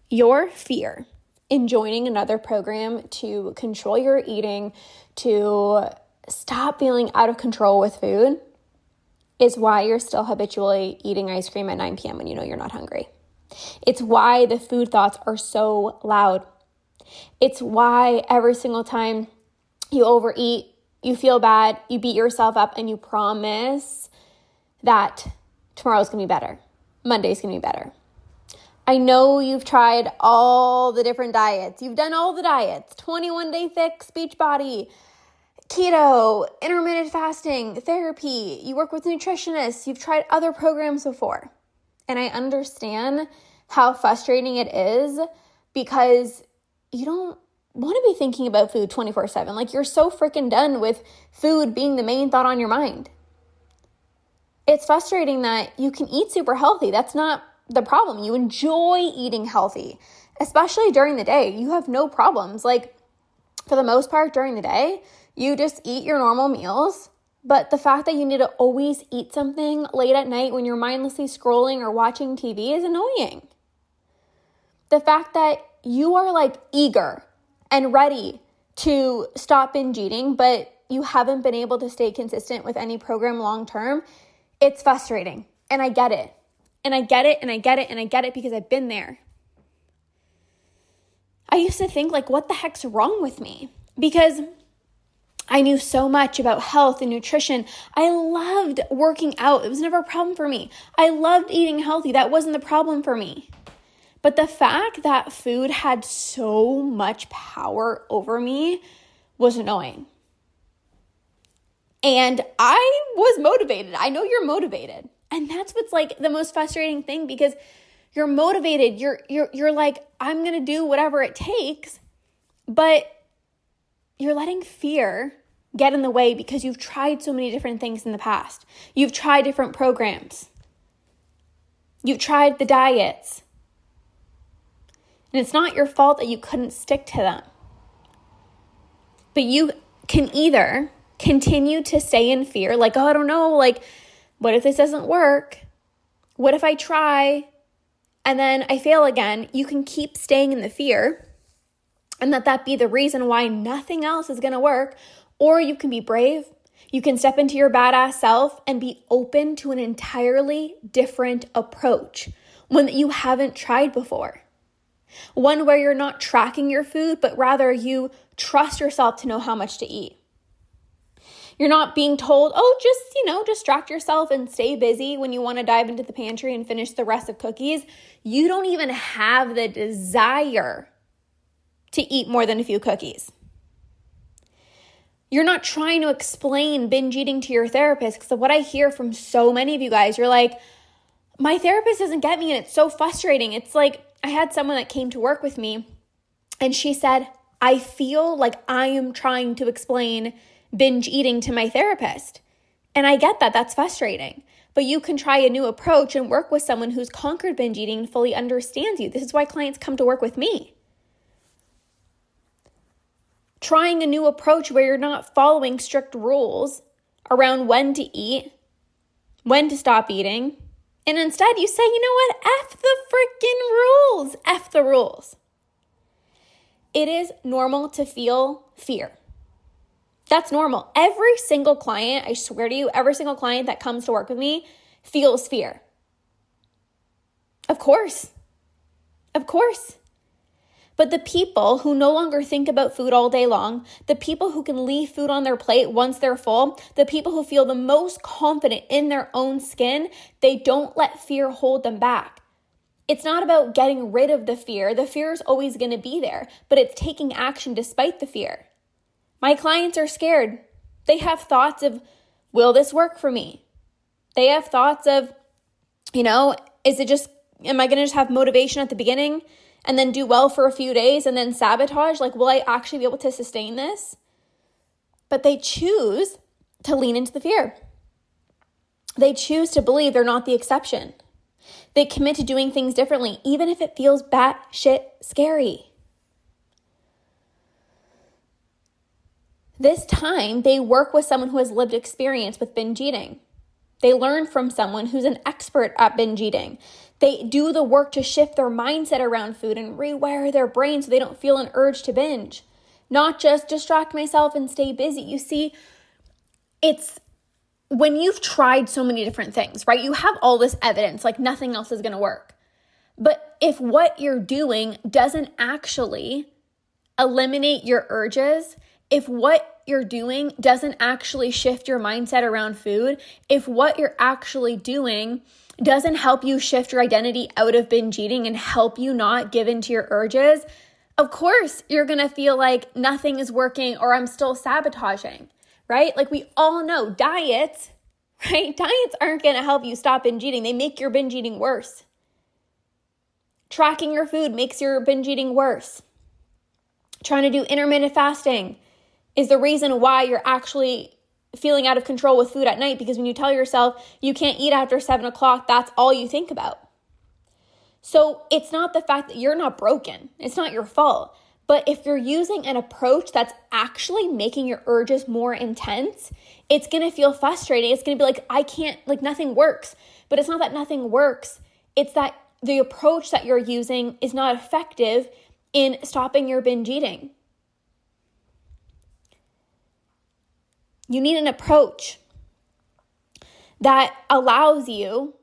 Your fear in joining another program to control your eating, to stop feeling out of control with food, is why you're still habitually eating ice cream at 9 p.m. when you know you're not hungry. It's why the food thoughts are so loud. It's why every single time you overeat, you feel bad, you beat yourself up, and you promise that tomorrow's going to be better. Monday's going to be better. I know you've tried all the different diets. You've done all the diets, 21-day fix, Beachbody, keto, intermittent fasting, therapy. You work with nutritionists. You've tried other programs before. And I understand how frustrating it is because you don't want to be thinking about food 24/7. Like, you're so freaking done with food being the main thought on your mind. It's frustrating that you can eat super healthy. That's not the problem. You enjoy eating healthy, especially during the day. You have no problems. Like, for the most part during the day, you just eat your normal meals. But the fact that you need to always eat something late at night when you're mindlessly scrolling or watching TV is annoying. The fact that you are like eager and ready to stop binge eating, but you haven't been able to stay consistent with any program long term, it's frustrating. And I get it. And I get it, and I get it, and I get it because I've been there. I used to think, like, what the heck's wrong with me? Because I knew so much about health and nutrition. I loved working out. It was never a problem for me. I loved eating healthy. That wasn't the problem for me. But the fact that food had so much power over me was annoying. And I was motivated. I know you're motivated. And that's what's like the most frustrating thing, because you're motivated. You're like, I'm going to do whatever it takes, but you're letting fear get in the way because you've tried so many different things in the past. You've tried different programs. You've tried the diets. And it's not your fault that you couldn't stick to them. But you can either continue to stay in fear, like, oh, I don't know, like, what if this doesn't work? What if I try and then I fail again? You can keep staying in the fear and let that be the reason why nothing else is going to work. Or you can be brave. You can step into your badass self and be open to an entirely different approach, one that you haven't tried before. One where you're not tracking your food, but rather you trust yourself to know how much to eat. You're not being told, oh, just, distract yourself and stay busy when you want to dive into the pantry and finish the rest of cookies. You don't even have the desire to eat more than a few cookies. You're not trying to explain binge eating to your therapist, because what I hear from so many of you guys, you're like, my therapist doesn't get me and it's so frustrating. It's like, I had someone that came to work with me and she said, I feel like I am trying to explain binge eating to my therapist. And I get that, that's frustrating. But you can try a new approach and work with someone who's conquered binge eating and fully understands you. This is why clients come to work with me. Trying a new approach where you're not following strict rules around when to eat, when to stop eating. And instead you say, you know what? F the freaking rules. F the rules. It is normal to feel fear. That's normal. Every single client, I swear to you, every single client that comes to work with me feels fear. Of course. Of course. But the people who no longer think about food all day long, the people who can leave food on their plate once they're full, the people who feel the most confident in their own skin, they don't let fear hold them back. It's not about getting rid of the fear. The fear is always going to be there, but it's taking action despite the fear. My clients are scared. They have thoughts of, will this work for me? They have thoughts of, am I going to just have motivation at the beginning and then do well for a few days and then sabotage? Like, will I actually be able to sustain this? But they choose to lean into the fear. They choose to believe they're not the exception. They commit to doing things differently, even if it feels batshit scary. This time, they work with someone who has lived experience with binge eating. They learn from someone who's an expert at binge eating. They do the work to shift their mindset around food and rewire their brain so they don't feel an urge to binge. Not just distract myself and stay busy. You see, it's when you've tried so many different things, right? You have all this evidence, like nothing else is going to work. But if what you're doing doesn't actually eliminate your urges, if what you're doing doesn't actually shift your mindset around food, if what you're actually doing doesn't help you shift your identity out of binge eating and help you not give in to your urges, of course you're going to feel like nothing is working or I'm still sabotaging, right? Like we all know diets, right? Diets aren't going to help you stop binge eating. They make your binge eating worse. Tracking your food makes your binge eating worse. Trying to do intermittent fasting is the reason why you're actually feeling out of control with food at night, because when you tell yourself you can't eat after 7 o'clock, that's all you think about. So it's not the fact that you're not broken. It's not your fault. But if you're using an approach that's actually making your urges more intense, it's going to feel frustrating. It's going to be like, I can't, like nothing works. But it's not that nothing works. It's that the approach that you're using is not effective in stopping your binge eating. You need an approach that allows you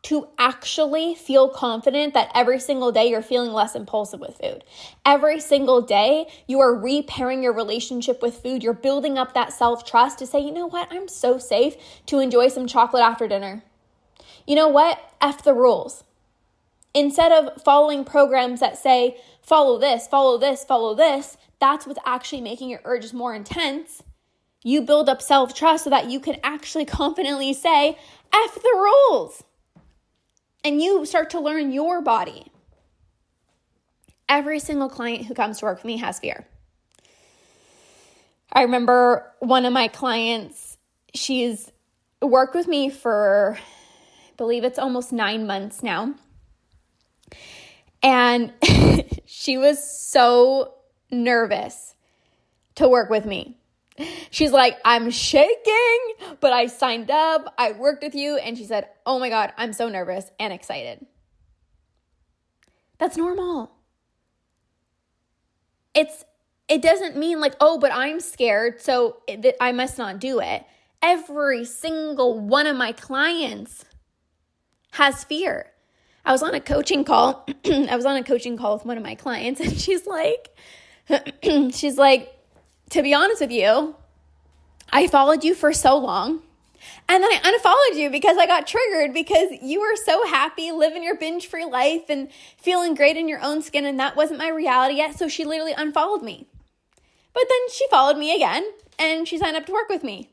to actually feel confident that every single day you're feeling less impulsive with food. Every single day you are repairing your relationship with food. You're building up that self-trust to say, you know what? I'm so safe to enjoy some chocolate after dinner. You know what? F the rules. Instead of following programs that say, follow this, follow this, follow this, that's what's actually making your urges more intense. You build up self-trust so that you can actually confidently say, F the rules. And you start to learn your body. Every single client who comes to work with me has fear. I remember one of my clients, she's worked with me for, I believe it's almost 9 months now. And she was so nervous to work with me. She's like, I'm shaking, but I signed up, I worked with you. And she said, oh my God, I'm so nervous and excited. That's normal. It doesn't mean like, oh, but I'm scared, so I must not do it. Every single one of my clients has fear. I was on a coaching call. With one of my clients, and she's like, to be honest with you, I followed you for so long, and then I unfollowed you because I got triggered because you were so happy living your binge-free life and feeling great in your own skin, and that wasn't my reality yet, so she literally unfollowed me. But then she followed me again, and she signed up to work with me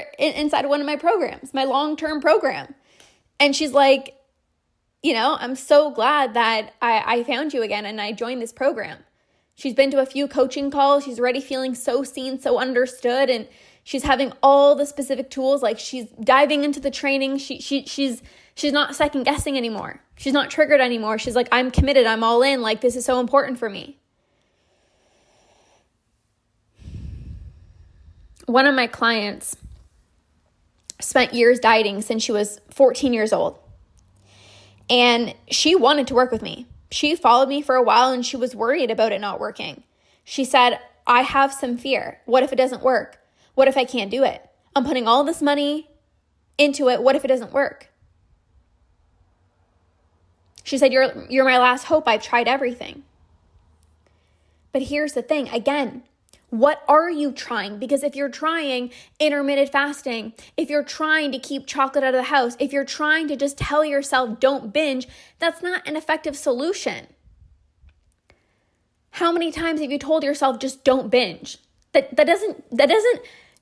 inside of one of my programs, my long-term program. And she's like, I'm so glad that I found you again and I joined this program. She's been to a few coaching calls. She's already feeling so seen, so understood. And she's having all the specific tools. Like she's diving into the training. She's not second guessing anymore. She's not triggered anymore. She's like, I'm committed. I'm all in. Like, this is so important for me. One of my clients spent years dieting since she was 14 years old. And she wanted to work with me. She followed me for a while and she was worried about it not working. She said, I have some fear. What if it doesn't work? What if I can't do it? I'm putting all this money into it. What if it doesn't work? She said, you're my last hope. I've tried everything. But here's the thing. Again, what are you trying? Because if you're trying intermittent fasting, if you're trying to keep chocolate out of the house, if you're trying to just tell yourself don't binge, that's not an effective solution. How many times have you told yourself just don't binge? That doesn't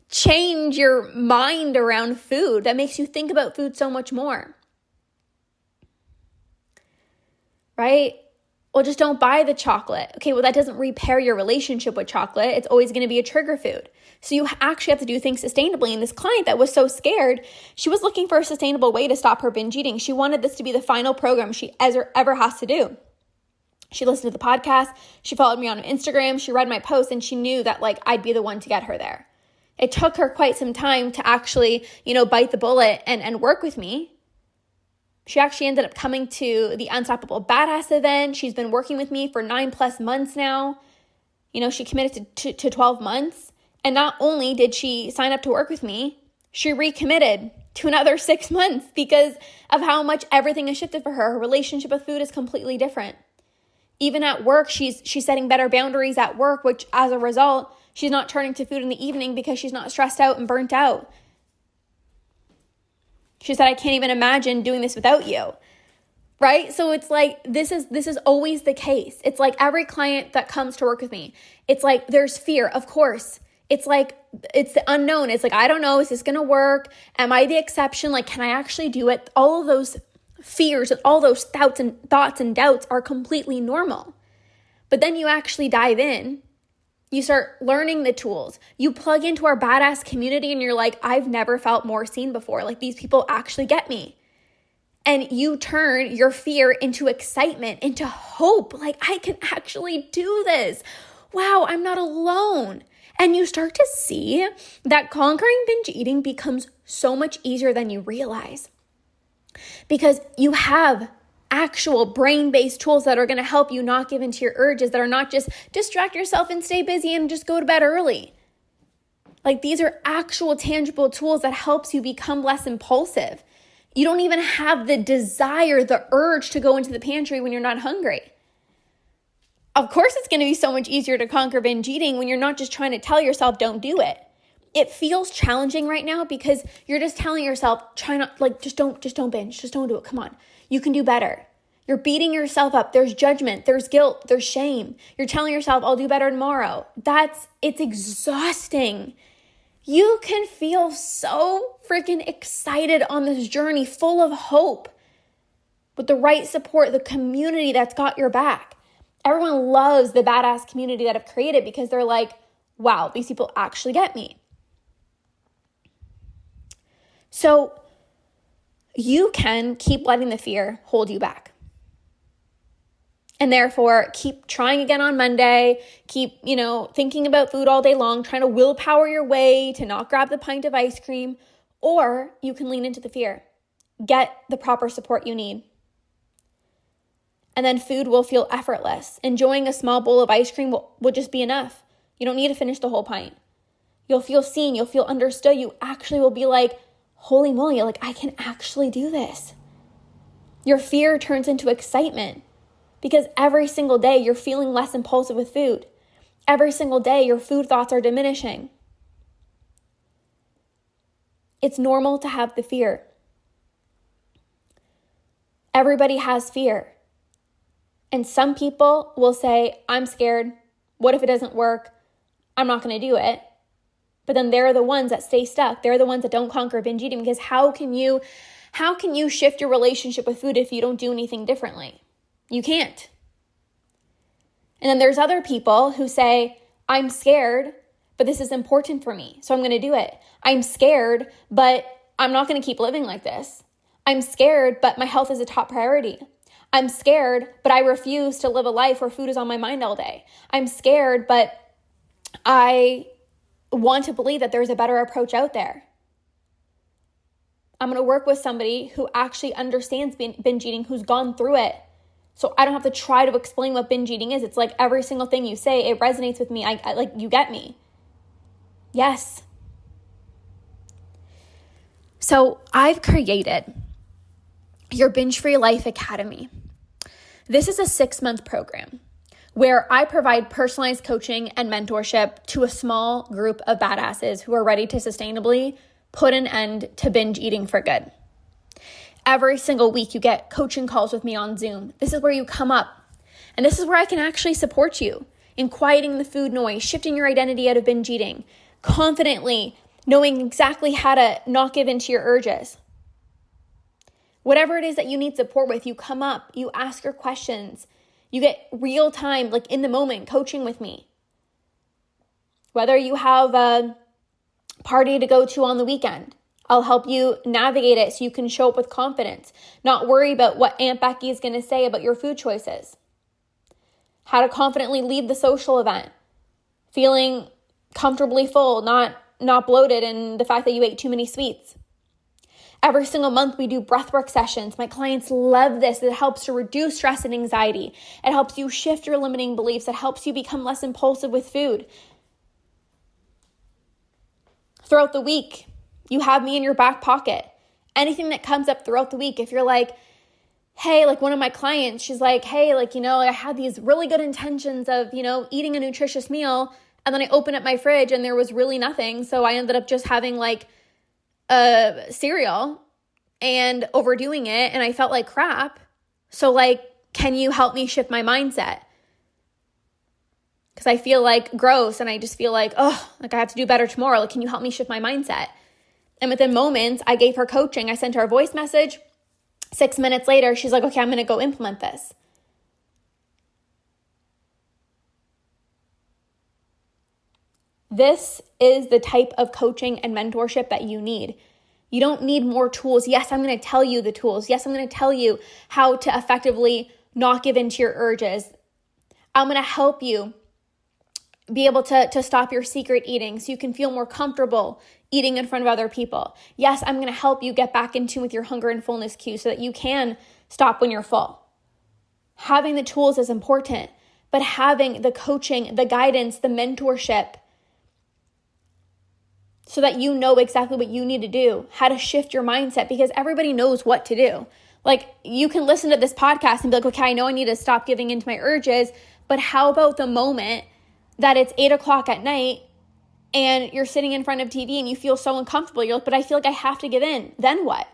change your mind around food. That makes you think about food so much more. Right? Well, just don't buy the chocolate. Okay, well, that doesn't repair your relationship with chocolate. It's always going to be a trigger food. So you actually have to do things sustainably. And this client that was so scared, she was looking for a sustainable way to stop her binge eating. She wanted this to be the final program she ever has to do. She listened to the podcast. She followed me on Instagram. She read my posts, and she knew that I'd be the one to get her there. It took her quite some time to actually, bite the bullet and work with me. She actually ended up coming to the Unstoppable Badass event. She's been working with me for 9+ months now. She committed to 12 months. And not only did she sign up to work with me, she recommitted to another 6 months because of how much everything has shifted for her. Her relationship with food is completely different. Even at work, she's setting better boundaries at work, which as a result, she's not turning to food in the evening because she's not stressed out and burnt out. She said, I can't even imagine doing this without you. Right? So it's like, this is always the case. It's like every client that comes to work with me, it's like, there's fear, of course. It's like, it's the unknown. It's like, I don't know, is this going to work? Am I the exception? Like, can I actually do it? All of those fears and all those thoughts and doubts are completely normal. But then you actually dive in, you start learning the tools, you plug into our badass community and you're like, I've never felt more seen before. Like, these people actually get me. And you turn your fear into excitement, into hope. Like, I can actually do this. Wow, I'm not alone. And you start to see that conquering binge eating becomes so much easier than you realize. Because you have actual brain-based tools that are going to help you not give into your urges, that are not just distract yourself and stay busy and just go to bed early. Like, these are actual tangible tools that helps you become less impulsive. You don't even have the desire, the urge to go into the pantry when you're not hungry. Of course, it's going to be so much easier to conquer binge eating when you're not just trying to tell yourself, don't do it. It feels challenging right now because you're just telling yourself, try not, like, just don't binge, just don't do it. Come on, you can do better. You're beating yourself up. There's judgment, there's guilt, there's shame. You're telling yourself, I'll do better tomorrow. It's exhausting. You can feel so freaking excited on this journey full of hope with the right support, the community that's got your back. Everyone loves the badass community that I've created because they're like, wow, these people actually get me. So you can keep letting the fear hold you back. And therefore, keep trying again on Monday, keep, thinking about food all day long, trying to willpower your way to not grab the pint of ice cream, or you can lean into the fear. Get the proper support you need. And then food will feel effortless. Enjoying a small bowl of ice cream will just be enough. You don't need to finish the whole pint. You'll feel seen, you'll feel understood. You actually will be like, holy moly, like, I can actually do this. Your fear turns into excitement. Because every single day you're feeling less impulsive with food. Every single day your food thoughts are diminishing. It's normal to have the fear. Everybody has fear. And some people will say, I'm scared. What if it doesn't work? I'm not going to do it. But then they're the ones that stay stuck. They're the ones that don't conquer binge eating, because how can you shift your relationship with food if you don't do anything differently? You can't. And then there's other people who say, I'm scared, but this is important for me, so I'm going to do it. I'm scared, but I'm not going to keep living like this. I'm scared, but my health is a top priority. I'm scared, but I refuse to live a life where food is on my mind all day. I'm scared, but I want to believe that there's a better approach out there. I'm going to work with somebody who actually understands binge eating, who's gone through it. So I don't have to try to explain what binge eating is. It's like every single thing you say, it resonates with me. I like, you get me. Yes. So I've created your Binge-Free Life Academy. This is a 6-month program where I provide personalized coaching and mentorship to a small group of badasses who are ready to sustainably put an end to binge eating for good. Every single week you get coaching calls with me on Zoom. This is where you come up, and this is where I can actually support you in quieting the food noise, shifting your identity out of binge eating, confidently knowing exactly how to not give in to your urges. Whatever it is that you need support with, you come up, you ask your questions, you get real time, like in the moment coaching with me. Whether you have a party to go to on the weekend, I'll help you navigate it so you can show up with confidence, not worry about what Aunt Becky is going to say about your food choices. How to confidently leave the social event, feeling comfortably full, not bloated, and the fact that you ate too many sweets. Every single month we do breathwork sessions. My clients love this. It helps to reduce stress and anxiety. It helps you shift your limiting beliefs. It helps you become less impulsive with food. Throughout the week, you have me in your back pocket. Anything that comes up throughout the week, if you're like, hey, like one of my clients, she's like, hey, like, I had these really good intentions of, eating a nutritious meal. And then I opened up my fridge and there was really nothing. So I ended up just having like a cereal and overdoing it. And I felt like crap. So like, can you help me shift my mindset? Because I feel like gross and I just feel like, like I have to do better tomorrow. Like, can you help me shift my mindset? And within moments, I gave her coaching. I sent her a voice message. 6 minutes later, she's like, okay, I'm going to go implement this. This is the type of coaching and mentorship that you need. You don't need more tools. Yes, I'm going to tell you the tools. Yes, I'm going to tell you how to effectively not give in to your urges. I'm going to help you be able to stop your secret eating so you can feel more comfortable eating in front of other people. Yes, I'm going to help you get back in tune with your hunger and fullness cues so that you can stop when you're full. Having the tools is important, but having the coaching, the guidance, the mentorship, so that you know exactly what you need to do, how to shift your mindset, because everybody knows what to do. Like, you can listen to this podcast and be like, okay, I know I need to stop giving into my urges, but how about the moment that it's 8:00 at night and you're sitting in front of TV and you feel so uncomfortable? You're like, but I feel like I have to give in. Then what?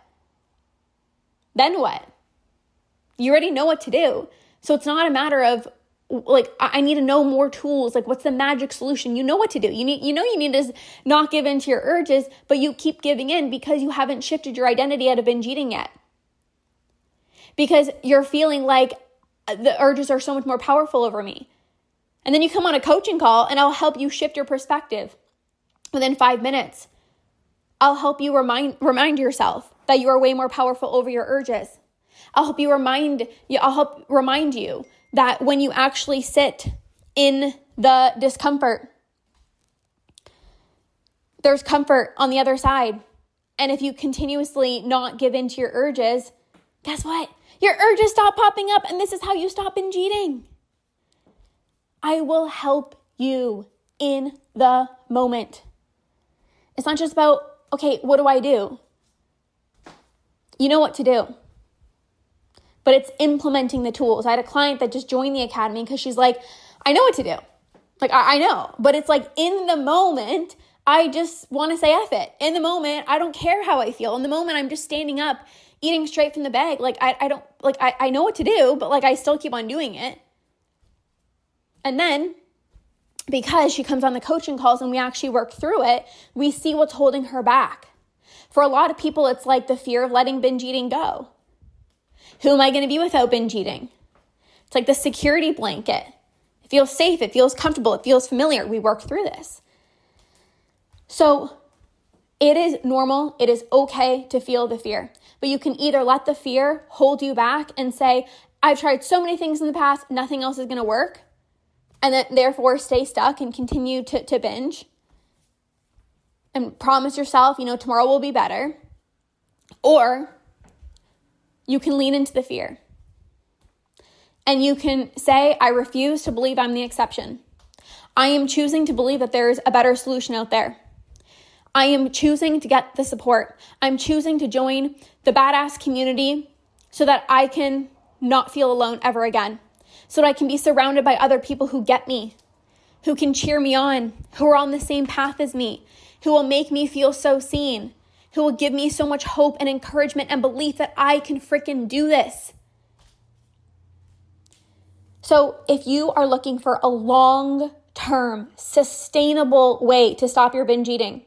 Then what? You already know what to do. So it's not a matter of like, I need to know more tools. Like, what's the magic solution? You know what to do. You need to not give in to your urges, but you keep giving in because you haven't shifted your identity out of binge eating yet. Because you're feeling like the urges are so much more powerful over me. And then you come on a coaching call and I'll help you shift your perspective within 5 minutes. I'll help you remind yourself that you are way more powerful over your urges. I'll help remind you that when you actually sit in the discomfort, there's comfort on the other side. And if you continuously not give in to your urges, guess what? Your urges stop popping up, and this is how you stop binge eating. I will help you in the moment. It's not just about, okay, what do I do? You know what to do. But it's implementing the tools. I had a client that just joined the academy because she's like, I know what to do. Like, I know. But it's like, in the moment, I just want to say F it. In the moment, I don't care how I feel. In the moment, I'm just standing up, eating straight from the bag. Like, I know what to do, but like, I still keep on doing it. And then, because she comes on the coaching calls and we actually work through it, we see what's holding her back. For a lot of people, it's like the fear of letting binge eating go. Who am I going to be without binge eating? It's like the security blanket. It feels safe. It feels comfortable. It feels familiar. We work through this. So it is normal. It is okay to feel the fear. But you can either let the fear hold you back and say, I've tried so many things in the past, nothing else is going to work. And then therefore stay stuck and continue to binge. And promise yourself, tomorrow will be better. Or you can lean into the fear. And you can say, I refuse to believe I'm the exception. I am choosing to believe that there's a better solution out there. I am choosing to get the support. I'm choosing to join the badass community so that I can not feel alone ever again. So that I can be surrounded by other people who get me, who can cheer me on, who are on the same path as me, who will make me feel so seen, who will give me so much hope and encouragement and belief that I can freaking do this. So if you are looking for a long-term, sustainable way to stop your binge eating,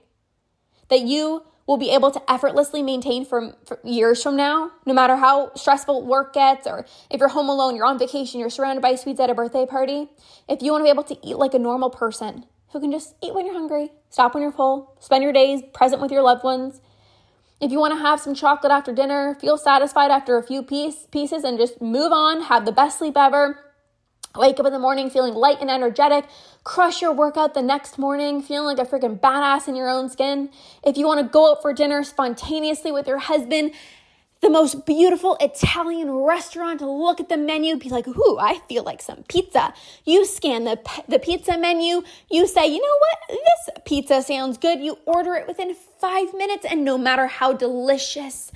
that you will be able to effortlessly maintain for years from now, no matter how stressful work gets, or if you're home alone, you're on vacation, you're surrounded by sweets at a birthday party. If you want to be able to eat like a normal person who can just eat when you're hungry, stop when you're full, spend your days present with your loved ones. If you want to have some chocolate after dinner, feel satisfied after a few pieces and just move on, have the best sleep ever, Wake up in the morning feeling light and energetic, crush your workout the next morning, feeling like a freaking badass in your own skin. If you want to go out for dinner spontaneously with your husband, the most beautiful Italian restaurant, look at the menu, be like, ooh, I feel like some pizza. You scan the pizza menu, you say, you know what, this pizza sounds good. You order it within 5 minutes, and no matter how delicious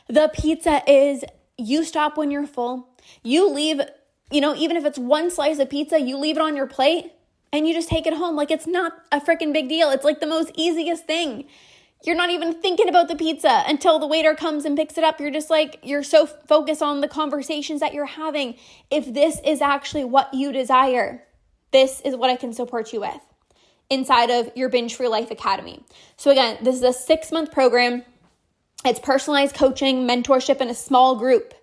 the pizza is, you stop when you're full. You leave, even if it's one slice of pizza, you leave it on your plate and you just take it home. Like, it's not a freaking big deal. It's like the most easiest thing. You're not even thinking about the pizza until the waiter comes and picks it up. You're just like, you're so focused on the conversations that you're having. If this is actually what you desire, this is what I can support you with inside of your Binge Free Life Academy. So again, this is a 6-month program. It's personalized coaching, mentorship in a small group.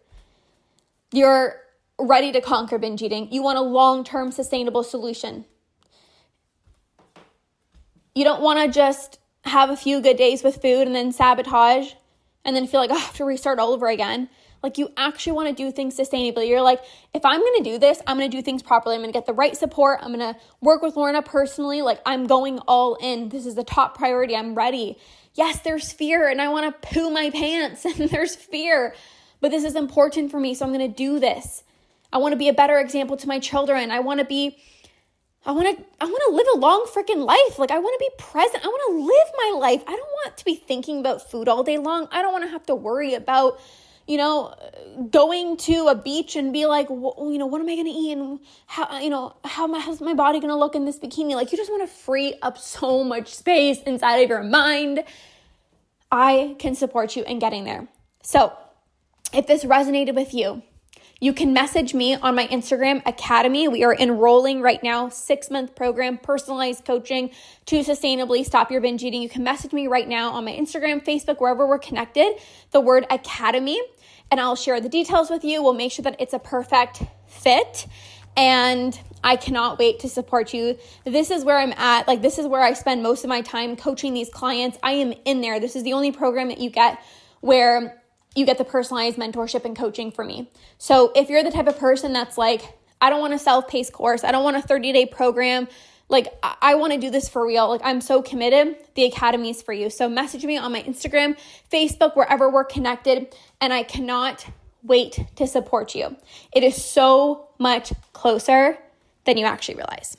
You're ready to conquer binge eating. You want a long-term sustainable solution. You don't want to just have a few good days with food and then sabotage and then feel like, oh, I have to restart all over again. Like, you actually want to do things sustainably. You're like, if I'm going to do this, I'm going to do things properly. I'm going to get the right support. I'm going to work with Lorna personally. Like, I'm going all in. This is the top priority. I'm ready. Yes, there's fear and I want to poo my pants and there's fear, but this is important for me. So I'm going to do this. I want to be a better example to my children. I want to live a long freaking life. Like, I want to be present. I want to live my life. I don't want to be thinking about food all day long. I don't want to have to worry about, going to a beach and be like, what am I going to eat? And how's my body going to look in this bikini? Like, you just want to free up so much space inside of your mind. I can support you in getting there. So if this resonated with you, you can message me on my Instagram Academy. We are enrolling right now, 6-month program, personalized coaching to sustainably stop your binge eating. You can message me right now on my Instagram, Facebook, wherever we're connected, the word Academy, and I'll share the details with you. We'll make sure that it's a perfect fit, and I cannot wait to support you. This is where I'm at. Like, this is where I spend most of my time coaching these clients. I am in there. This is the only program that you get where you get the personalized mentorship and coaching from me. So if you're the type of person that's like, I don't want a self-paced course, I don't want a 30-day program, like, I want to do this for real, like, I'm so committed, the Academy is for you. So message me on my Instagram, Facebook, wherever we're connected, and I cannot wait to support you. It is so much closer than you actually realize.